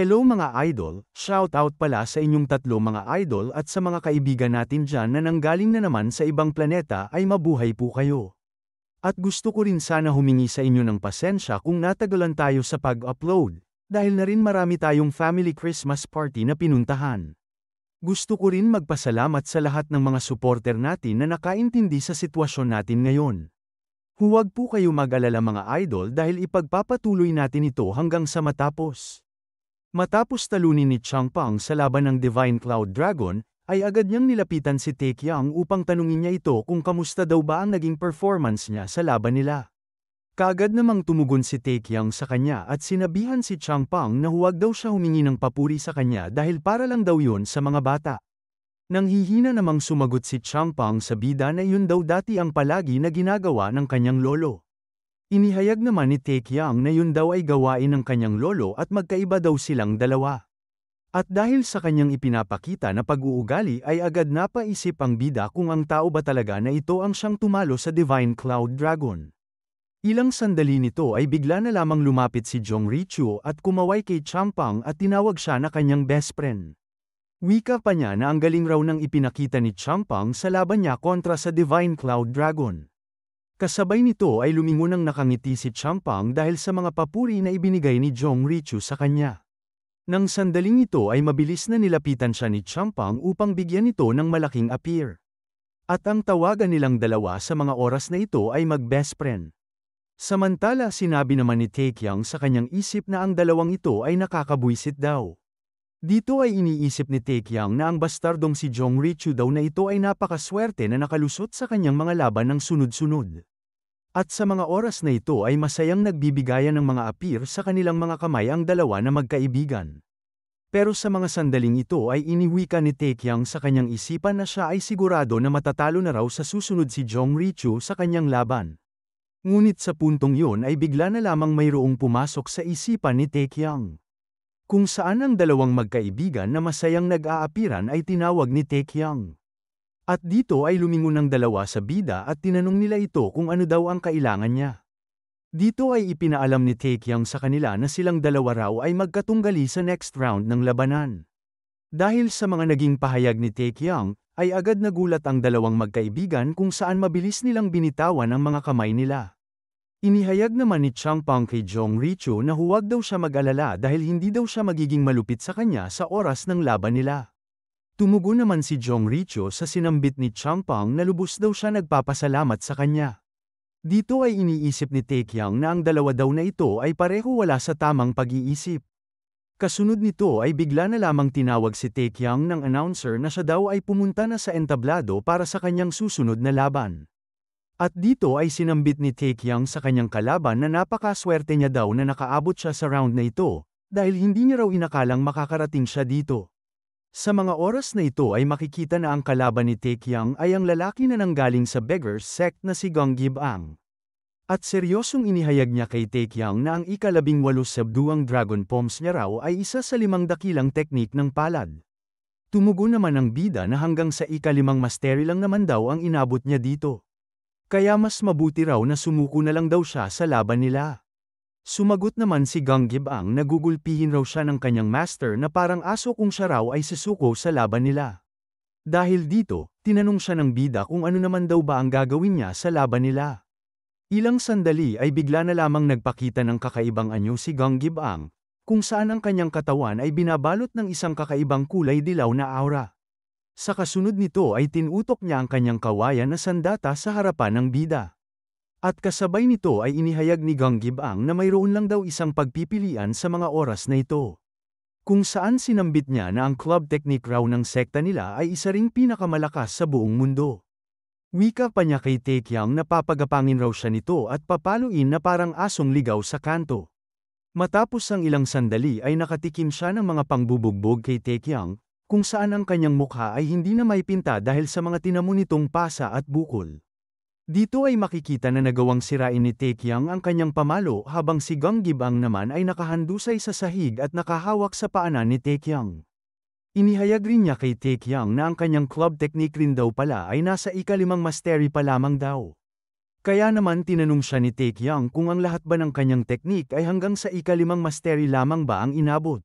Hello mga idol, shoutout pala sa inyong tatlo mga idol at sa mga kaibigan natin dyan na nanggaling na naman sa ibang planeta ay mabuhay po kayo. At gusto ko rin sana humingi sa inyo ng pasensya kung natagalan tayo sa pag-upload, dahil na rin marami tayong family Christmas party na pinuntahan. Gusto ko rin magpasalamat sa lahat ng mga supporter natin na nakaintindi sa sitwasyon natin ngayon. Huwag po kayo mag-alala mga idol dahil ipagpapatuloy natin ito hanggang sa matapos. Matapos talunin ni Changpeng sa laban ng Divine Cloud Dragon, ay agad niyang nilapitan si Taekyang upang tanungin niya ito kung kamusta daw ba ang naging performance niya sa laban nila. Kaagad namang tumugon si Taekyang sa kanya at sinabihan si Changpeng na huwag daw siya humingi ng papuri sa kanya dahil para lang daw yun sa mga bata. Nanghihina namang sumagot si Changpeng sa bida na yun daw dati ang palagi na ginagawa ng kanyang lolo. Inihayag naman ni Taekyang na yun daw ay gawain ng kanyang lolo at magkaiba daw silang dalawa. At dahil sa kanyang ipinapakita na pag-uugali ay agad napaisip ang bida kung ang tao ba talaga na ito ang siyang tumalo sa Divine Cloud Dragon. Ilang sandali nito ay bigla na lamang lumapit si Jong Richu at kumaway kay Changpeng at tinawag siya na kanyang best friend. Wika pa niya na ang galing raw ng ipinakita ni Changpeng sa laban niya kontra sa Divine Cloud Dragon. Kasabay nito ay lumingonang nakangiti si Changpeng dahil sa mga papuri na ibinigay ni Jong Richu sa kanya. Nang sandaling ito ay mabilis na nilapitan siya ni Changpeng upang bigyan ito ng malaking appear. At ang tawagan nilang dalawa sa mga oras na ito ay mag-best friend. Samantala sinabi naman ni Taekyang sa kanyang isip na ang dalawang ito ay nakakabwisit daw. Dito ay iniisip ni Taekyang na ang bastardong si Jong Richu daw na ito ay napakaswerte na nakalusot sa kanyang mga laban ng sunod-sunod. At sa mga oras na ito ay masayang nagbibigayan ng mga appear sa kanilang mga kamay ang dalawa na magkaibigan. Pero sa mga sandaling ito ay iniwika ni Taekyang sa kanyang isipan na siya ay sigurado na matatalo na raw sa susunod si Jong Richu sa kanyang laban. Ngunit sa puntong yun ay bigla na lamang mayroong pumasok sa isipan ni Taekyang. Kung saan ang dalawang magkaibigan na masayang nag-aapiran ay tinawag ni Taekyang. At dito ay lumingon ng dalawa sa bida at tinanong nila ito kung ano daw ang kailangan niya. Dito ay ipinaalam ni Taekyang sa kanila na silang dalawa raw ay magkatunggali sa next round ng labanan. Dahil sa mga naging pahayag ni Taekyang, ay agad nagulat ang dalawang magkaibigan kung saan mabilis nilang binitawan ang mga kamay nila. Inihayag naman ni Changpeng kay Jong Richu na huwag daw siya mag-alala dahil hindi daw siya magiging malupit sa kanya sa oras ng laban nila. Tumugon naman si Jong Richu sa sinambit ni Changpeng na lubos daw siya nagpapasalamat sa kanya. Dito ay iniisip ni Taekyang na ang dalawa daw na ito ay pareho wala sa tamang pag-iisip. Kasunod nito ay bigla na lamang tinawag si Taekyang ng announcer na siya daw ay pumunta na sa entablado para sa kanyang susunod na laban. At dito ay sinambit ni Taekyang sa kanyang kalaban na napakaswerte niya daw na nakaabot siya sa round na ito, dahil hindi niya raw inakalang makakarating siya dito. Sa mga oras na ito ay makikita na ang kalaban ni Taekyang ay ang lalaki na nanggaling sa Beggar's Sect na si Gonggibang. At seryosong inihayag niya kay Taekyang na ang ika-18 sabduang Dragon Palms niya raw ay isa sa 5 dakilang teknik ng palad. Tumugon naman ang bida na hanggang sa ika-5 mastery lang naman daw ang inabot niya dito. Kaya mas mabuti raw na sumuko na lang daw siya sa laban nila. Sumagot naman si Gonggibang na gugulpihin raw siya ng kanyang master na parang aso kung siya raw ay susuko sa laban nila. Dahil dito, tinanong siya ng bida kung ano naman daw ba ang gagawin niya sa laban nila. Ilang sandali ay bigla na lamang nagpakita ng kakaibang anyo si Gonggibang, kung saan ang kanyang katawan ay binabalot ng isang kakaibang kulay dilaw na aura. Sa kasunod nito ay tinutok niya ang kanyang kawayan na sandata sa harapan ng bida. At kasabay nito ay inihayag ni Gonggibang na mayroon lang daw isang pagpipilian sa mga oras na ito. Kung saan sinambit niya na ang club technique raw ng sekta nila ay isa ring pinakamalakas sa buong mundo. Wika pa niya kay Taekyang na papagapangin raw siya nito at papaluin na parang asong ligaw sa kanto. Matapos ang ilang sandali ay nakatikim siya ng mga pangbubugbog kay Taekyang, kung saan ang kanyang mukha ay hindi na maipinta dahil sa mga tinamo nitong pasa at bukol. Dito ay makikita na nagawang sirain ni Taekyang ang kanyang pamalo habang si Gonggibang naman ay nakahandusay sa sahig at nakahawak sa paanan ni Taekyang. Inihayag rin niya kay Taekyang na ang kanyang club technique rin daw pala ay nasa ika-5 mastery pa lamang daw. Kaya naman tinanong siya ni Taekyang kung ang lahat ba ng kanyang teknik ay hanggang sa ika-5 mastery lamang ba ang inabot.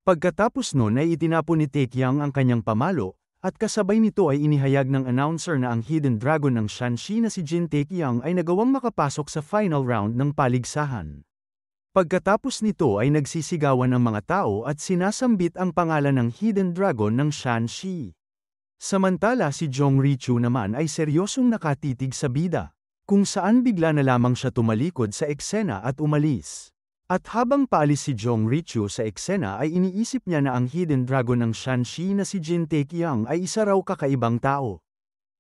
Pagkatapos nun ay itinapon ni Taekyang ang kanyang pamalo, at kasabay nito ay inihayag ng announcer na ang Hidden Dragon ng Shanxi na si Jin Taekyang ay nagawang makapasok sa final round ng paligsahan. Pagkatapos nito ay nagsisigawan ang mga tao at sinasambit ang pangalan ng Hidden Dragon ng Shanxi. Samantala si Jong Richu naman ay seryosong nakatitig sa bida, kung saan bigla na lamang siya tumalikod sa eksena at umalis. At habang paalis si Jong Richu sa eksena ay iniisip niya na ang Hidden Dragon ng Shanxi na si Jin Taekyang ay isa raw kakaibang tao.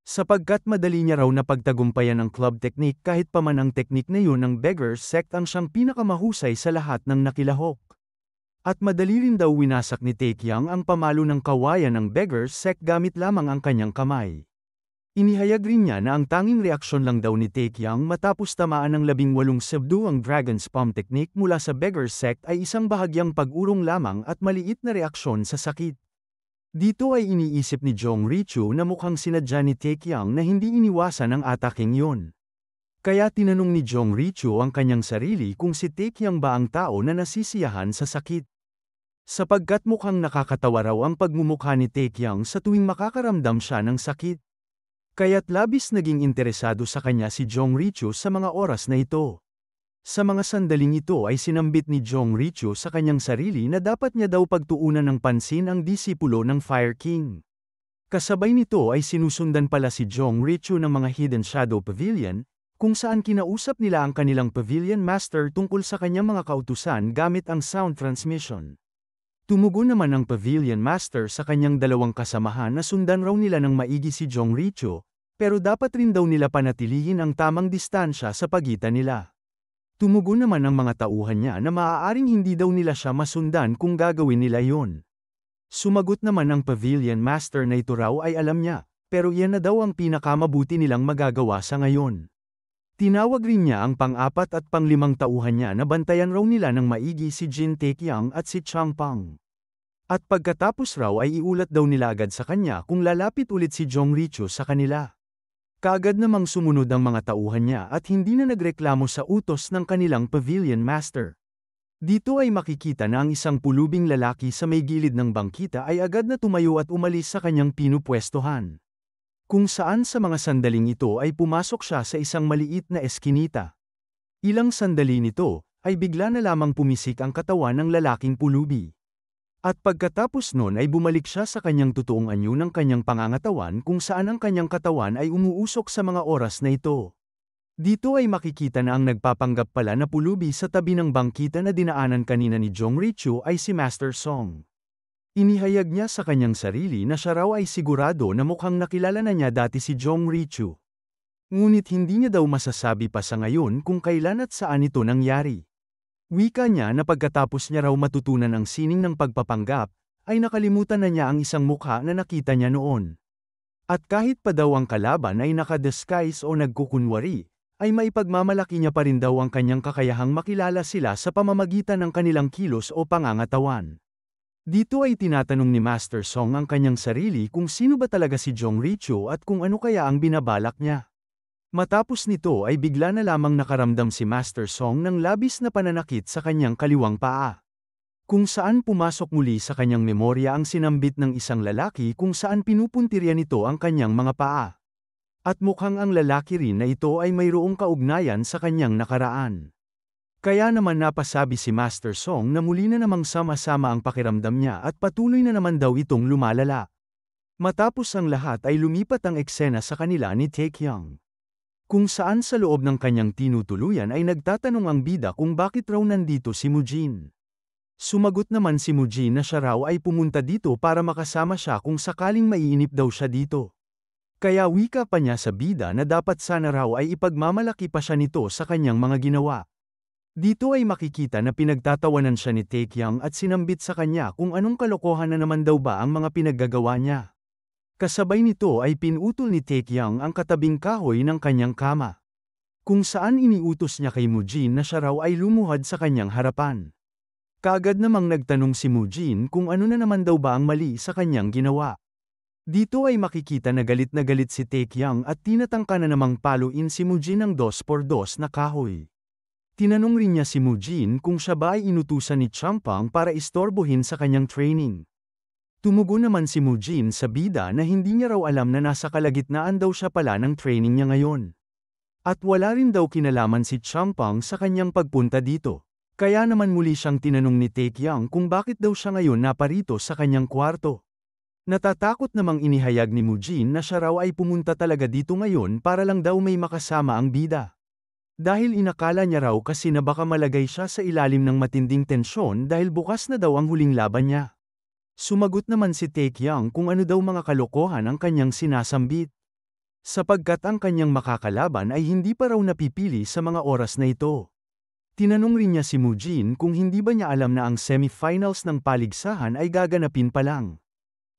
Sapagkat madali niya raw napagtagumpayan ang club technique kahit pa man ang teknik na yun ng Beggar's Sect ang siyang pinakamahusay sa lahat ng nakilahok. At madali rin daw winasak ni Taekyang ang pamalo ng kawayan ng Beggar's Sect gamit lamang ang kanyang kamay. Inihayag rin niya na ang tanging reaksyon lang daw ni Taekyang matapos tamaan ng 18 subdu ang Dragon's Palm technique mula sa Beggar's Sect ay isang bahagyang pag-urong lamang at maliit na reaksyon sa sakit. Dito ay iniisip ni Jong Richu na mukhang sinadya ni Taekyang na hindi iniwasan ang ataking yon. Kaya tinanong ni Jong Richu ang kanyang sarili kung si Taekyang ba ang tao na nasisiyahan sa sakit. Sapagkat mukhang nakakatawa raw ang pagmumukha ni Taekyang sa tuwing makakaramdam siya ng sakit. Kaya't labis naging interesado sa kanya si Jong Richu sa mga oras na ito. Sa mga sandaling ito ay sinambit ni Jong Richu sa kanyang sarili na dapat niya daw pagtuunan ng pansin ang disipulo ng Fire King. Kasabay nito ay sinusundan pala si Jong Richu ng mga Hidden Shadow Pavilion, kung saan kinausap nila ang kanilang Pavilion Master tungkol sa kanyang mga kautusan gamit ang sound transmission. Tumugon naman ang Pavilion Master sa kanyang dalawang kasamahan na sundan raw nila ng maigi si Jong Richu, pero dapat rin daw nila panatilihin ang tamang distansya sa pagitan nila. Tumugon naman ang mga tauhan niya na maaaring hindi daw nila siya masundan kung gagawin nila yon. Sumagot naman ang Pavilion Master na ito raw ay alam niya, pero iyan na daw ang pinakamabuti nilang magagawa sa ngayon. Tinawag rin niya ang pang-4 at pang-5 tauhan niya na bantayan raw nila ng maigi si Jin Taekyang at si Changpang. At pagkatapos raw ay iulat daw nila agad sa kanya kung lalapit ulit si Jong Richu sa kanila. Kaagad namang sumunod ang mga tauhan niya at hindi na nagreklamo sa utos ng kanilang Pavilion Master. Dito ay makikita na ang isang pulubing lalaki sa may gilid ng bangkita ay agad na tumayo at umalis sa kanyang pinupwestohan. Kung saan sa mga sandaling ito ay pumasok siya sa isang maliit na eskinita. Ilang sandali nito, ay bigla na lamang pumisik ang katawan ng lalaking pulubi. At pagkatapos nun ay bumalik siya sa kanyang totoong anyo ng kanyang pangangatawan kung saan ang kanyang katawan ay umuusok sa mga oras na ito. Dito ay makikita na ang nagpapanggap pala na pulubi sa tabi ng bangkita na dinaanan kanina ni Jong Richu ay si Master Song. Inihayag niya sa kanyang sarili na siya raw ay sigurado na mukhang nakilala na niya dati si Jong Richu. Ngunit hindi niya daw masasabi pa sa ngayon kung kailan at saan ito nangyari. Wika niya na pagkatapos niya raw matutunan ang sining ng pagpapanggap, ay nakalimutan na niya ang isang mukha na nakita niya noon. At kahit pa daw ang kalaban ay nakadisguise o nagkukunwari, ay maipagmamalaki niya pa rin daw ang kanyang kakayahang makilala sila sa pamamagitan ng kanilang kilos o pangangatawan. Dito ay tinatanong ni Master Song ang kanyang sarili kung sino ba talaga si Jong Richu at kung ano kaya ang binabalak niya. Matapos nito ay bigla na lamang nakaramdam si Master Song ng labis na pananakit sa kanyang kaliwang paa. Kung saan pumasok muli sa kanyang memorya ang sinambit ng isang lalaki kung saan pinupuntirya nito ang kanyang mga paa. At mukhang ang lalaki rin na ito ay mayroong kaugnayan sa kanyang nakaraan. Kaya naman napasabi si Master Song na muli na namang sama-sama ang pakiramdam niya at patuloy na naman daw itong lumalala. Matapos ang lahat ay lumipat ang eksena sa kanila ni Taekyang. Kung saan sa loob ng kanyang tinutuluyan ay nagtatanong ang bida kung bakit raw nandito si Mujin. Sumagot naman si Mujin na siya raw ay pumunta dito para makasama siya kung sakaling maiinip daw siya dito. Kaya wika pa niya sa bida na dapat sana raw ay ipagmamalaki pa siya nito sa kanyang mga ginawa. Dito ay makikita na pinagtatawanan siya ni Taekyang at sinambit sa kanya kung anong kalokohan na naman daw ba ang mga pinaggagawa niya. Kasabay nito ay pinutol ni Taekyang ang katabing kahoy ng kanyang kama. Kung saan iniutos niya kay Mujin na siya raw ay lumuhad sa kanyang harapan. Kaagad namang nagtanong si Mujin kung ano na naman daw ba ang mali sa kanyang ginawa. Dito ay makikita na galit si Taekyang at tinatangka na namang paluin si Mujin ng 2x2 na kahoy. Tinanong rin niya si Mujin kung siya ba ay inutusan ni Champang para istorbohin sa kanyang training. Tumugon naman si Mujin sa bida na hindi niya raw alam na nasa kalagitnaan daw siya pala ng training niya ngayon. At wala rin daw kinalaman si Champang sa kanyang pagpunta dito. Kaya naman muli siyang tinanong ni Taekyang kung bakit daw siya ngayon naparito sa kanyang kwarto. Natatakot namang inihayag ni Mujin na siya raw ay pumunta talaga dito ngayon para lang daw may makasama ang bida. Dahil inakala niya raw kasi na baka malagay siya sa ilalim ng matinding tensyon dahil bukas na daw ang huling laban niya. Sumagot naman si Taekyang kung ano daw mga kalokohan ang kanyang sinasambit. Sapagkat ang kanyang makakalaban ay hindi pa raw napipili sa mga oras na ito. Tinanong rin niya si Mujin kung hindi ba niya alam na ang semifinals ng paligsahan ay gaganapin pa lang.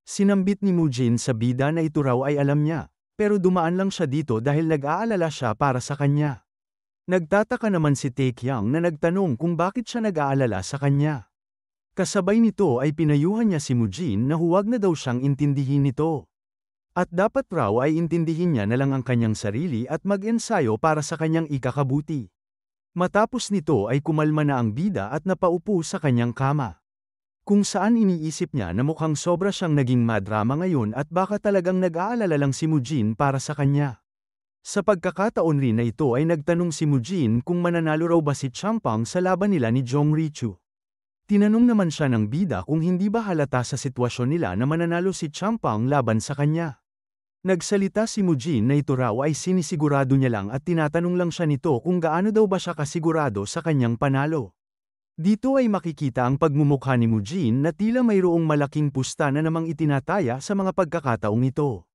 Sinambit ni Mujin sa bida na ito raw ay alam niya, pero dumaan lang siya dito dahil nag-aalala siya para sa kanya. Nagtataka naman si Taekyang na nagtanong kung bakit siya nag-aalala sa kanya. Kasabay nito ay pinayuhan niya si Mujin na huwag na daw siyang intindihin nito. At dapat raw ay intindihin niya na lang ang kanyang sarili at mag-ensayo para sa kanyang ikakabuti. Matapos nito ay kumalma na ang bida at napaupo sa kanyang kama. Kung saan iniisip niya na mukhang sobra siyang naging madrama ngayon at baka talagang nag-aalala lang si Mujin para sa kanya. Sa pagkakataon rin na ito ay nagtanong si Mujin kung mananalo raw ba si Champang sa laban nila ni Jong Richu. Tinanong naman siya ng bida kung hindi ba halata sa sitwasyon nila na mananalo si Champang laban sa kanya. Nagsalita si Mujin na ito raw ay sinisigurado niya lang at tinatanong lang siya nito kung gaano daw ba siya kasigurado sa kanyang panalo. Dito ay makikita ang pagmumukha ni Mujin na tila mayroong malaking pusta na namang itinataya sa mga pagkakataong ito.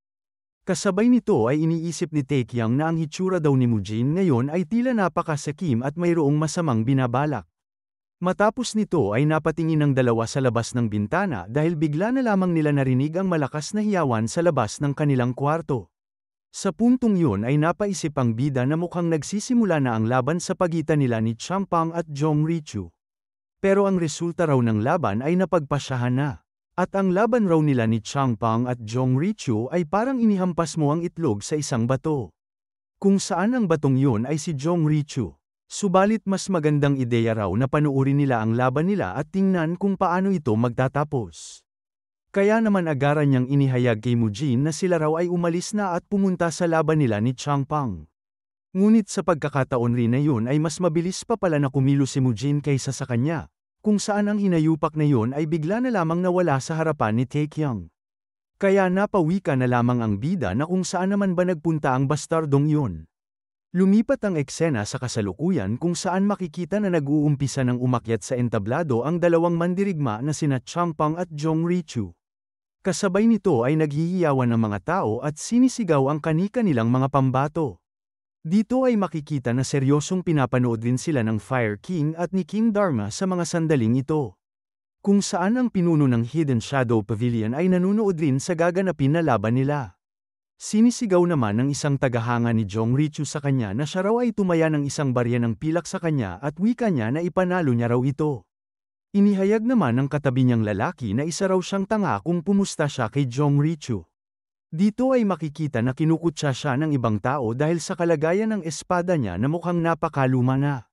Kasabay nito ay iniisip ni Taekyang na ang hitsura daw ni Mujin ngayon ay tila napakasakim at mayroong masamang binabalak. Matapos nito ay napatingin ang dalawa sa labas ng bintana dahil bigla na lamang nila narinig ang malakas na hiyawan sa labas ng kanilang kwarto. Sa puntong yun ay napaisip ang bida na mukhang nagsisimula na ang laban sa pagitan nila ni Champang at Jong Richu. Pero ang resulta raw ng laban ay napagpasyahan na. At ang laban raw nila ni Champang at Jong Richu ay parang inihampas mo ang itlog sa isang bato. Kung saan ang batong yun ay si Jong Richu. Subalit mas magandang ideya raw na panuorin nila ang laban nila at tingnan kung paano ito magtatapos. Kaya naman agaran niyang inihayag kay Mujin na sila raw ay umalis na at pumunta sa laban nila ni Champang. Ngunit sa pagkakataon rin na yun ay mas mabilis pa pala na kumilos si Mujin kaysa sa kanya, kung saan ang hinayupak na yun ay bigla na lamang nawala sa harapan ni Taekyang. Kaya napawika na lamang ang bida na kung saan naman ba nagpunta ang bastardong yun. Lumipat ang eksena sa kasalukuyan kung saan makikita na nag-uumpisa ng umakyat sa entablado ang dalawang mandirigma na sina Champang at Jong Richu. Kasabay nito ay naghihiyawan ng mga tao at sinisigaw ang kani-kanilang mga pambato. Dito ay makikita na seryosong pinapanood din sila ng Fire King at ni King Dharma sa mga sandaling ito. Kung saan ang pinuno ng Hidden Shadow Pavilion ay nanunood rin sa gaganapin na laban nila. Sinisigaw naman ng isang tagahanga ni Jong Richu sa kanya na siya raw ay tumaya ng isang barya ng pilak sa kanya at wika niya na ipanalo niya raw ito. Inihayag naman ng katabi niyang lalaki na isa raw siyang tanga kung pumusta siya kay Jong Richu. Dito ay makikita na kinukutsa siya ng ibang tao dahil sa kalagayan ng espada niya na mukhang napakaluma na.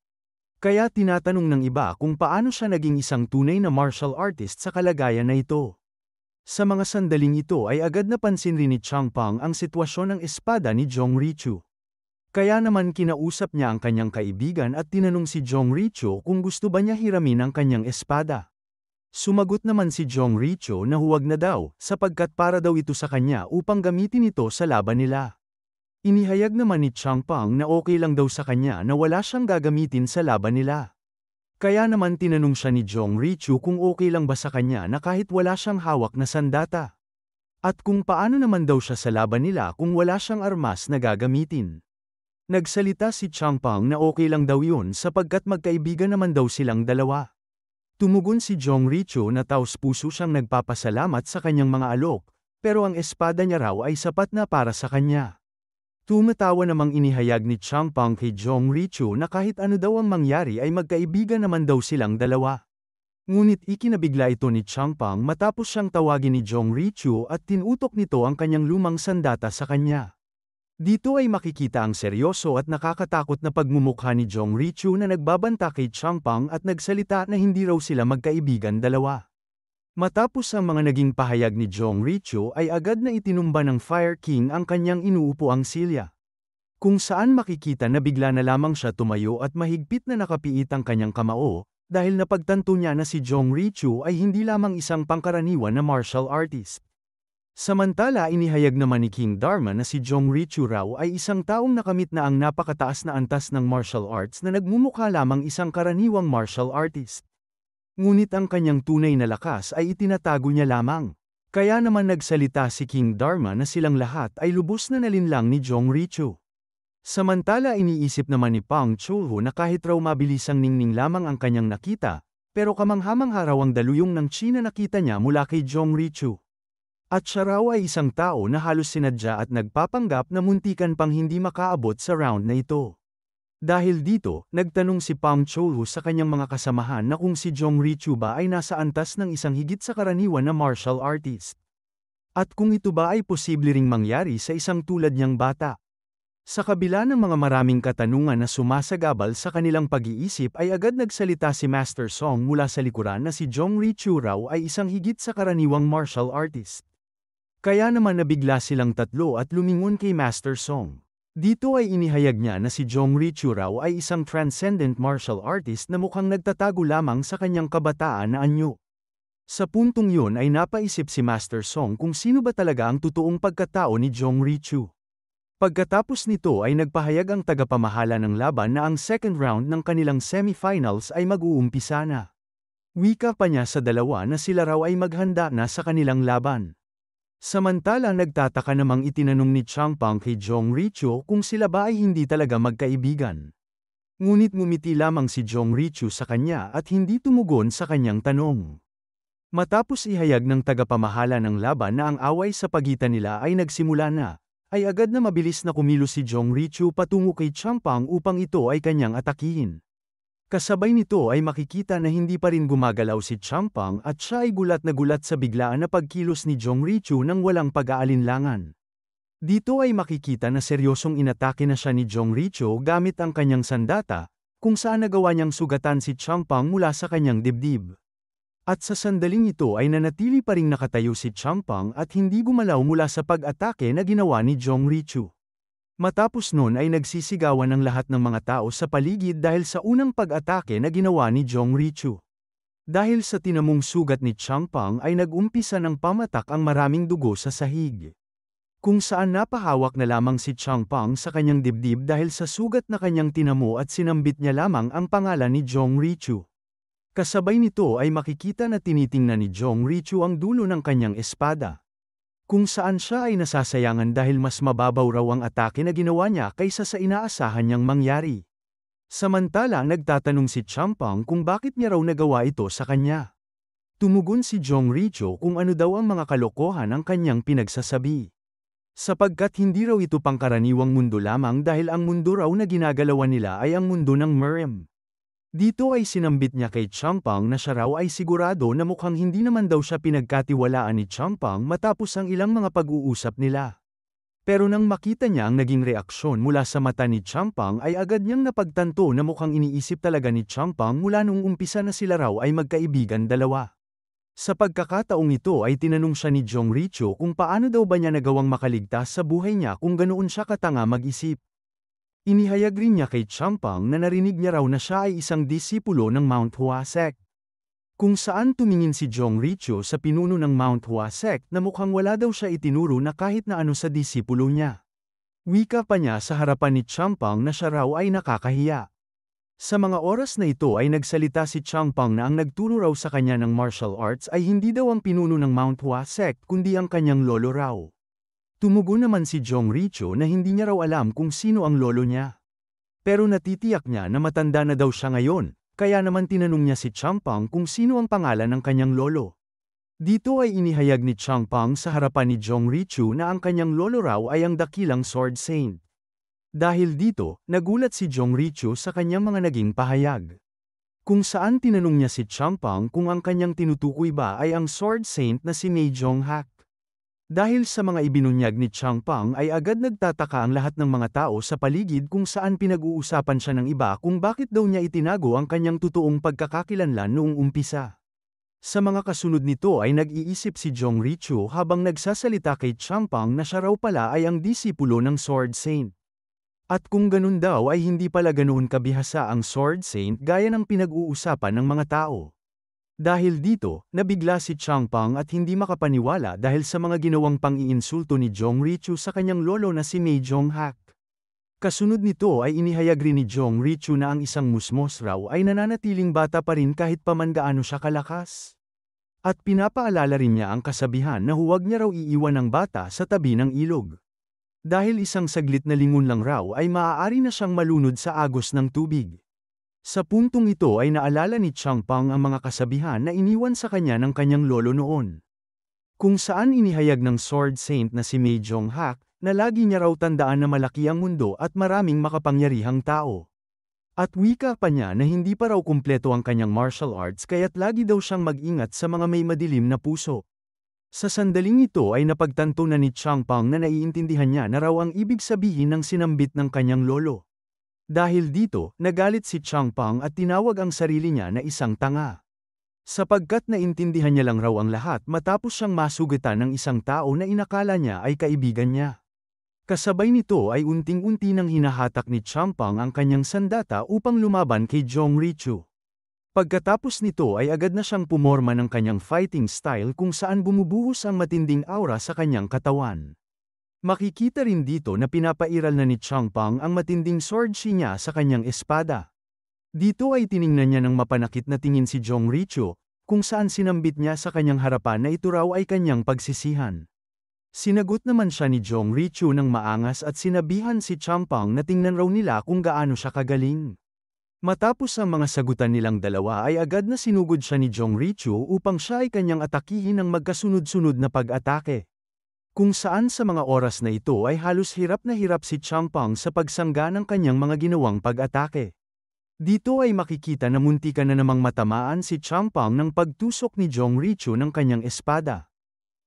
Kaya tinatanong ng iba kung paano siya naging isang tunay na martial artist sa kalagayan na ito. Sa mga sandaling ito ay agad napansin rin ni Champang ang sitwasyon ng espada ni Jong Richu. Kaya naman kinausap niya ang kanyang kaibigan at tinanong si Jong Richu kung gusto ba niya hiramin ang kanyang espada. Sumagot naman si Jong Richu na huwag na daw, sapagkat para daw ito sa kanya upang gamitin ito sa laban nila. Inihayag naman ni Champang na okay lang daw sa kanya na wala siyang gagamitin sa laban nila. Kaya naman tinanong siya ni Jong Richu kung okay lang ba sa kanya na kahit wala siyang hawak na sandata. At kung paano naman daw siya sa laban nila kung wala siyang armas na gagamitin. Nagsalita si Champang na okay lang daw yun sapagkat magkaibigan naman daw silang dalawa. Tumugon si Jong Richu na taos-puso siyang nagpapasalamat sa kanyang mga alok, pero ang espada niya raw ay sapat na para sa kanya. Tumatawa namang inihayag ni Champang kay Jong Richu na kahit ano daw ang mangyari ay magkaibigan naman daw silang dalawa. Ngunit ikinabigla ito ni Champang matapos siyang tawagin ni Jong Richu at tinutok nito ang kanyang lumang sandata sa kanya. Dito ay makikita ang seryoso at nakakatakot na pagmumukha ni Jong Richu na nagbabanta kay Changpang at nagsalita na hindi raw sila magkaibigan dalawa. Matapos ang mga naging pahayag ni Jong Richu ay agad na itinumba ng Fire King ang kanyang inuupuang silya. Kung saan makikita na bigla na lamang siya tumayo at mahigpit na nakapiit ang kanyang kamao, dahil napagtanto niya na si Jong Richu ay hindi lamang isang pangkaraniwan na martial artist. Samantala inihayag naman ni King Dharma na si Jong Richu raw ay isang taong nakamit na ang napakataas na antas ng martial arts na nagmumukha lamang isang karaniwang martial artist. Ngunit ang kanyang tunay na lakas ay itinatago niya lamang. Kaya naman nagsalita si King Dharma na silang lahat ay lubos na nalinlang ni Jong Richu. Samantala iniisip naman ni Pang Chulho na kahit raw mabilisang ningning lamang ang kanyang nakita, pero kamangha-mangha raw ang daluyong ng China nakita niya mula kay Jong Richu. At siya raw ay isang tao na halos sinadya at nagpapanggap na muntikan pang hindi makaabot sa round na ito. Dahil dito, nagtanong si Pang Chulho sa kanyang mga kasamahan na kung si Jong Richu ba ay nasa antas ng isang higit sa karaniwan na martial artist. At kung ito ba ay posible ring mangyari sa isang tulad niyang bata. Sa kabila ng mga maraming katanungan na sumasagabal sa kanilang pag-iisip ay agad nagsalita si Master Song mula sa likuran na si Jong Richu raw ay isang higit sa karaniwang martial artist. Kaya naman nabigla silang tatlo at lumingon kay Master Song. Dito ay inihayag niya na si Jong Richu raw ay isang transcendent martial artist na mukhang nagtatago lamang sa kanyang kabataan na anyo. Sa puntong yun ay napaisip si Master Song kung sino ba talaga ang totoong pagkatao ni Jong Richu. Pagkatapos nito ay nagpahayag ang tagapamahala ng laban na ang second round ng kanilang semifinals ay mag-uumpisa na. Wika pa niya sa dalawa na sila raw ay maghanda na sa kanilang laban. Samantala nagtataka namang itinanong ni Changpang kay Jong Richu kung sila ba ay hindi talaga magkaibigan. Ngunit ngumiti lamang si Jong Richu sa kanya at hindi tumugon sa kanyang tanong. Matapos ihayag ng tagapamahala ng laban na ang away sa pagitan nila ay nagsimula na, ay agad na mabilis na kumilos si Jong Richu patungo kay Changpang upang ito ay kanyang atakihin. Kasabay nito ay makikita na hindi pa rin gumagalaw si Changpang at siya ay gulat na gulat sa biglaan na pagkilos ni Jong Richu nang walang pag-aalinlangan. Dito ay makikita na seryosong inatake na siya ni Jong Richu gamit ang kanyang sandata, kung saan nagawa niyang sugatan si Changpang mula sa kanyang dibdib. At sa sandaling ito ay nanatili pa ring nakatayo si Changpang at hindi gumalaw mula sa pag-atake na ginawa ni Jong Richu. Matapos nun ay nagsisigawan ang lahat ng mga tao sa paligid dahil sa unang pag-atake na ginawa ni Jong Richu. Dahil sa tinamong sugat ni Changpang ay nag-umpisa ng pamatak ang maraming dugo sa sahig. Kung saan napahawak na lamang si Changpang sa kanyang dibdib dahil sa sugat na kanyang tinamo at sinambit niya lamang ang pangalan ni Jong Richu. Kasabay nito ay makikita na tinitingnan ni Jong Richu ang dulo ng kanyang espada. Kung saan siya ay nasasayangan dahil mas mababaw raw ang atake na ginawa niya kaysa sa inaasahan niyang mangyari. Samantala nagtatanong si Changpang kung bakit niya raw nagawa ito sa kanya. Tumugon si Jong Richu kung ano daw ang mga kalokohan ang kanyang pinagsasabi. Sapagkat hindi raw ito pangkaraniwang mundo lamang dahil ang mundo raw na ginagalawan nila ay ang mundo ng Merem. Dito ay sinambit niya kay Changpang na siya raw ay sigurado na mukhang hindi naman daw siya pinagkatiwalaan ni Changpang matapos ang ilang mga pag-uusap nila. Pero nang makita niya ang naging reaksyon mula sa mata ni Changpang ay agad niyang napagtanto na mukhang iniisip talaga ni Changpang mula nung umpisa na sila raw ay magkaibigan dalawa. Sa pagkakataong ito ay tinanong siya ni Jong Richu kung paano daw ba niya nagawang makaligtas sa buhay niya kung ganoon siya katanga mag-isip. Inihayag rin niya kay Changpang na narinig niya raw na siya ay isang disipulo ng Mount Hua Sect. Kung saan tumingin si Jong Richu sa pinuno ng Mount Hua Sect na mukhang wala daw siya itinuro na kahit na ano sa disipulo niya. Wika pa niya sa harapan ni Changpang na siya raw ay nakakahiya. Sa mga oras na ito ay nagsalita si Changpang na ang nagturo raw sa kanya ng martial arts ay hindi daw ang pinuno ng Mount Hua Sect kundi ang kanyang lolo raw. Tumugon naman si Jong Richu na hindi niya raw alam kung sino ang lolo niya. Pero natitiyak niya na matanda na daw siya ngayon, kaya naman tinanong niya si Changpang kung sino ang pangalan ng kanyang lolo. Dito ay inihayag ni Changpang sa harapan ni Jong Richu na ang kanyang lolo raw ay ang dakilang Sword Saint. Dahil dito, nagulat si Jong Richu sa kanyang mga naging pahayag. Kung saan tinanong niya si Changpang kung ang kanyang tinutukoy ba ay ang Sword Saint na si Mei Jonghak. Dahil sa mga ibinunyag ni Changpeng ay agad nagtataka ang lahat ng mga tao sa paligid kung saan pinag-uusapan siya ng iba kung bakit daw niya itinago ang kanyang totoong pagkakakilanlan noong umpisa. Sa mga kasunod nito ay nag-iisip si Jong Richu habang nagsasalita kay Changpeng na siya raw pala ay ang disipulo ng Sword Saint. At kung ganun daw ay hindi pala ganoon kabihasa ang Sword Saint gaya ng pinag-uusapan ng mga tao. Dahil dito, nabigla si Changpeng at hindi makapaniwala dahil sa mga ginawang pang-iinsulto ni Jong Richu sa kanyang lolo na si Mei Jonghak. Kasunod nito ay inihayag rin ni Jong Richu na ang isang musmos raw ay nananatiling bata pa rin kahit pa man gaano siya kalakas. At pinapaalala rin niya ang kasabihan na huwag niya raw iiwan ang bata sa tabi ng ilog. Dahil isang saglit na lingon lang raw ay maaari na siyang malunod sa agos ng tubig. Sa puntong ito ay naalala ni Changpeng ang mga kasabihan na iniwan sa kanya ng kanyang lolo noon. Kung saan inihayag ng Sword Saint na si Mei Jonghak, na lagi niya raw tandaan na malaki ang mundo at maraming makapangyarihang tao. At wika pa niya na hindi pa raw kumpleto ang kanyang martial arts kaya't lagi daw siyang mag-ingat sa mga may madilim na puso. Sa sandaling ito ay napagtanto na ni Changpeng na naiintindihan niya na raw ang ibig sabihin ng sinambit ng kanyang lolo. Dahil dito, nagalit si Changpeng at tinawag ang sarili niya na isang tanga. Sapagkat naintindihan niya lang raw ang lahat matapos siyang masugatan ng isang tao na inakala niya ay kaibigan niya. Kasabay nito ay unting-unti nang hinahatak ni Changpeng ang kanyang sandata upang lumaban kay Jong Richu. Pagkatapos nito ay agad na siyang pumorma ng kanyang fighting style kung saan bumubuhos ang matinding aura sa kanyang katawan. Makikita rin dito na pinapairal na ni Changpeng ang matinding sword shi niya sa kanyang espada. Dito ay tiningnan niya ng mapanakit na tingin si Jong Richu, kung saan sinambit niya sa kanyang harapan na ito raw ay kanyang pagsisihan. Sinagot naman siya ni Jong Richu ng maangas at sinabihan si Changpeng na tingnan raw nila kung gaano siya kagaling. Matapos ang mga sagutan nilang dalawa ay agad na sinugod siya ni Jong Richu upang siya ay kanyang atakihin ng magkasunod-sunod na pag-atake. Kung saan sa mga oras na ito ay halos hirap na hirap si Changpeng sa pagsangga ng kanyang mga ginawang pag-atake. Dito ay makikita na muntikan na namang matamaan si Changpeng ng pagtusok ni Jong Richu ng kanyang espada.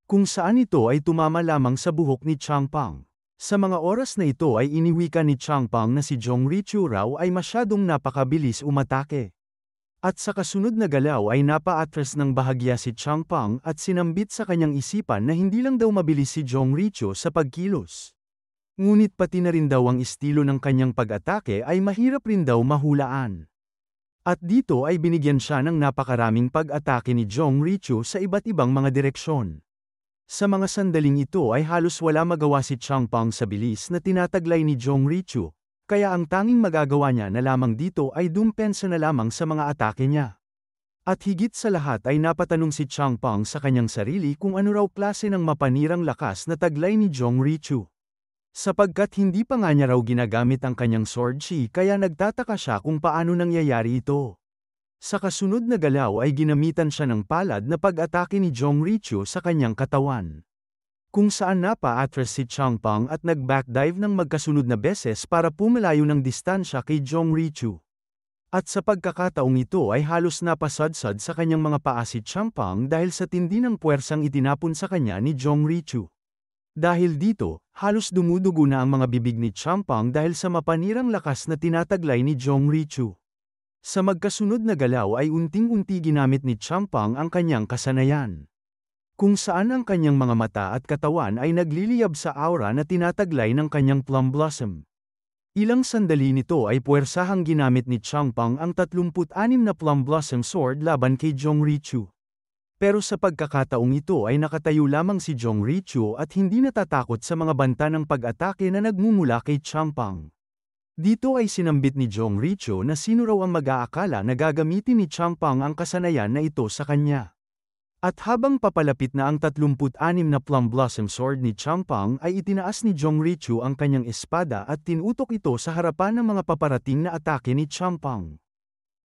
Kung saan ito ay tumama lamang sa buhok ni Changpeng. Sa mga oras na ito ay iniwika ni Changpeng na si Jong Richu raw ay masyadong napakabilis umatake. At sa kasunod na galaw ay napa-atras ng bahagya si Changpeng at sinambit sa kanyang isipan na hindi lang daw mabilis si Jong Richu sa pagkilos. Ngunit pati na rin daw ang estilo ng kanyang pag-atake ay mahirap rin daw mahulaan. At dito ay binigyan siya ng napakaraming pag-atake ni Jong Richu sa iba't ibang mga direksyon. Sa mga sandaling ito ay halos wala magawa si Changpeng sa bilis na tinataglay ni Jong Richu. Kaya ang tanging magagawa niya na lamang dito ay dumpensa na lamang sa mga atake niya. At higit sa lahat ay napatanong si Changpeng sa kanyang sarili kung ano raw klase ng mapanirang lakas na taglay ni Jong Richu. Sapagkat hindi pa nga niya raw ginagamit ang kanyang sword shi kaya nagtataka siya kung paano nangyayari ito. Sa kasunod na galaw ay ginamitan siya ng palad na pag-atake ni Jong Richu sa kanyang katawan. Kung saan napa-atras si Changpeng at nag-backdive ng magkasunod na beses para pumalayo ng distansya kay Jong Richu. At sa pagkakataong ito ay halos napasadsad sa kanyang mga paa si Changpeng dahil sa tindi ng puwersang itinapon sa kanya ni Jong Richu. Dahil dito, halos dumudugo na ang mga bibig ni Changpeng dahil sa mapanirang lakas na tinataglay ni Jong Richu. Sa magkasunod na galaw ay unting-unti ginamit ni Changpeng ang kanyang kasanayan. Kung saan ang kanyang mga mata at katawan ay nagliliyab sa aura na tinataglay ng kanyang plum blossom. Ilang sandali nito ay puwersahang ginamit ni Changpeng ang 36 na plum blossom sword laban kay Jong Richu. Pero sa pagkakataong ito ay nakatayo lamang si Jong Richu at hindi natatakot sa mga banta ng pag-atake na nagmumula kay Changpeng. Dito ay sinambit ni Jong Richu na sino raw ang mag-aakala na gagamitin ni Changpeng ang kasanayan na ito sa kanya. At habang papalapit na ang 36 na plum blossom sword ni Changpeng ay itinaas ni Jong Richu ang kanyang espada at tinutok ito sa harapan ng mga paparating na atake ni Changpeng.